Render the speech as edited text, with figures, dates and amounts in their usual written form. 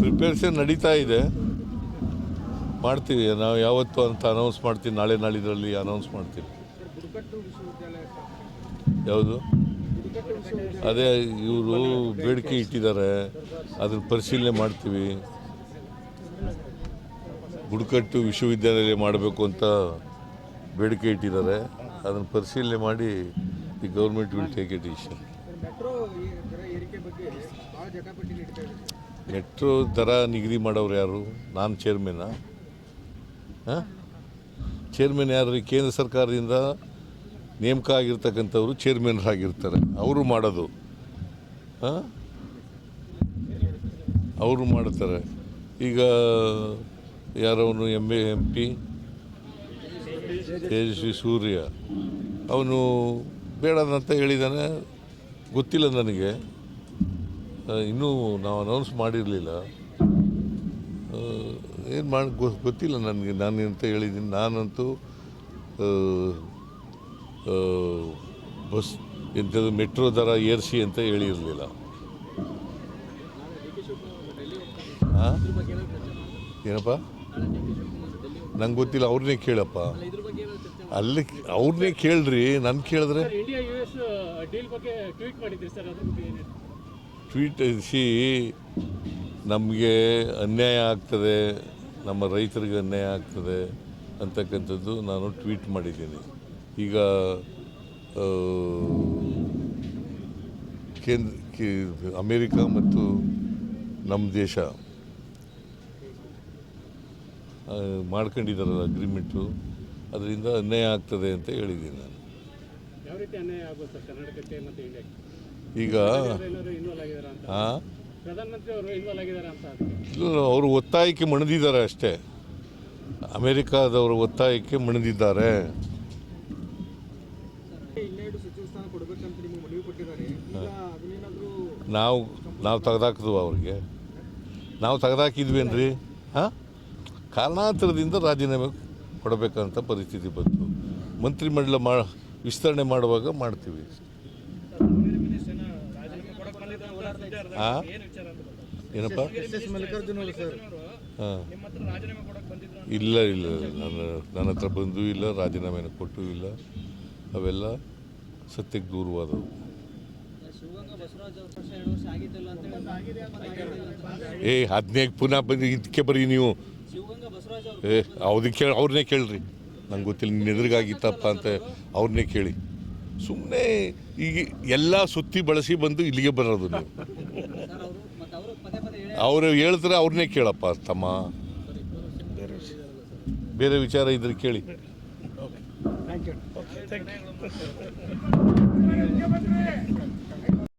Preparation ನಡೀತಾ ಇದೆ, ಮಾಡ್ತೀವಿ ನಾವು ಯಾವತ್ತು ಅಂತ ಅನೌನ್ಸ್ ಮಾಡ್ತೀವಿ. ನಾಳೆ ನಾಳಿದ್ರಲ್ಲಿ ಅನೌನ್ಸ್ ಮಾಡ್ತೀವಿ. ಯಾವುದು ಅದೇ ಇವರು ಬೇಡಿಕೆ ಇಟ್ಟಿದ್ದಾರೆ, ಅದನ್ನು ಪರಿಶೀಲನೆ ಮಾಡ್ತೀವಿ. ಬುಡಕಟ್ಟು ವಿಶ್ವವಿದ್ಯಾಲಯ ಮಾಡಬೇಕು ಅಂತ ಬೇಡಿಕೆ ಇಟ್ಟಿದ್ದಾರೆ, ಅದನ್ನು ಪರಿಶೀಲನೆ ಮಾಡಿ the government will take A decision. Metro ದರ ನಿಗದಿ ಮಾಡೋರು ಯಾರು? ನಾನು ಚೇರ್ಮನ್ನ. ಚೇರ್ಮನ್ ಯಾರು? ಕೇಂದ್ರ ಸರ್ಕಾರದಿಂದ ನೇಮಕ ಆಗಿರ್ತಕ್ಕಂಥವ್ರು ಚೇರ್ಮನ್ರಾಗಿರ್ತಾರೆ, ಅವರು ಮಾಡೋದು. ಅವರು ಮಾಡ್ತಾರೆ. ಈಗ ಯಾರವನು MP ತೇಜಸ್ವಿ ಸೂರ್ಯ, ಅವನು ಬೇಡದಂತ ಹೇಳಿದ್ದಾನೆ. ಗೊತ್ತಿಲ್ಲ ನನಗೆ, ಇನ್ನೂ ನಾವು ಅನೌನ್ಸ್ ಮಾಡಿರಲಿಲ್ಲ. ಏನು ಗೊತ್ತಿಲ್ಲ ನನಗೆ, ನಾನು ಅಂತ ಹೇಳಿದ್ದೀನಿ. ನಾನಂತೂ ಬಸ್ ಎಂಥದ್ದು ಮೆಟ್ರೋ ದರ ಏರಿಸಿ ಅಂತ ಹೇಳಿರಲಿಲ್ಲ. ಏನಪ್ಪ ನಂಗೆ ಗೊತ್ತಿಲ್ಲ, ಅವ್ರನ್ನೇ ಕೇಳಪ್ಪ. ಅಲ್ಲಿ ಅವ್ರನ್ನೇ ಕೇಳ್ರಿ, ನನ್ನ ಕೇಳಿದ್ರೆ ಟ್ವೀಟ್ ನಮಗೆ ಅನ್ಯಾಯ ಆಗ್ತದೆ, ನಮ್ಮ ರೈತರಿಗೆ ಅನ್ಯಾಯ ಆಗ್ತದೆ ಅಂತಕ್ಕಂಥದ್ದು ನಾನು ಟ್ವೀಟ್ ಮಾಡಿದ್ದೀನಿ. ಈಗ ಅಮೇರಿಕಾ ಮತ್ತು ನಮ್ಮ ದೇಶ ಮಾಡ್ಕೊಂಡಿದ್ದಾರಲ್ಲ ಅಗ್ರಿಮೆಂಟು, ಅದರಿಂದ ಅನ್ಯಾಯ ಆಗ್ತದೆ ಅಂತ ಹೇಳಿದ್ದೀನಿ ನಾನು. ಈಗ ಅವರು ಒತ್ತಾಯಕ್ಕೆ ಮಣಿದಿದ್ದಾರೆ ಅಷ್ಟೇ, ಅಮೇರಿಕಾದವರು ಒತ್ತಾಯಕ್ಕೆ ಮಣಿದಿದ್ದಾರೆ. ನಾವು ತೆಗೆದಾಕಿದ್ವು ಅವ್ರಿಗೆ, ನಾವು ತೆಗೆದಾಕಿದ್ವೇನ್ರಿ? ಕಾರಣಾಂತರದಿಂದ ರಾಜೀನಾಮೆ ಕೊಡಬೇಕಂತ ಪರಿಸ್ಥಿತಿ ಬಂತು. ಮಂತ್ರಿಮಂಡಲ ವಿಸ್ತರಣೆ ಮಾಡುವಾಗ ಮಾಡ್ತೀವಿ. ಏನಪ್ಪ? ಇಲ್ಲ ನನ್ನ ಹತ್ರ ಬಂದೂ ಇಲ್ಲ, ರಾಜೀನಾಮೆನ ಕೊಟ್ಟೂ ಇಲ್ಲ. ಅವೆಲ್ಲ ಸತ್ಯಕ್ಕೆ ದೂರವಾದವು. ಅದನ್ನೇ ಪುನಃ ಬಂದು ಇದಕ್ಕೆ ಬರೀ ನೀವು ಅವ್ರನ್ನೇ ಕೇಳ್ರಿ, ನಂಗೆ ಗೊತ್ತಿಲ್ಲ. ನಿನ್ನ ಎದುರಿಗಾಗಿತ್ತಪ್ಪ ಅಂತ ಅವ್ರನ್ನೇ ಕೇಳಿ. ಸುಮ್ಮನೆ ಈಗ ಎಲ್ಲ ಸುತ್ತಿ ಬಳಸಿ ಬಂದು ಇಲ್ಲಿಗೆ ಬರೋದು ನೀವು. ಅವರು ಹೇಳ್ತಾರೆ, ಅವ್ರನ್ನೇ ಕೇಳಪ್ಪ ತಮ್ಮ. ಬೇರೆ ವಿಚಾರ ಇದ್ರೆ ಕೇಳಿ. Thank you.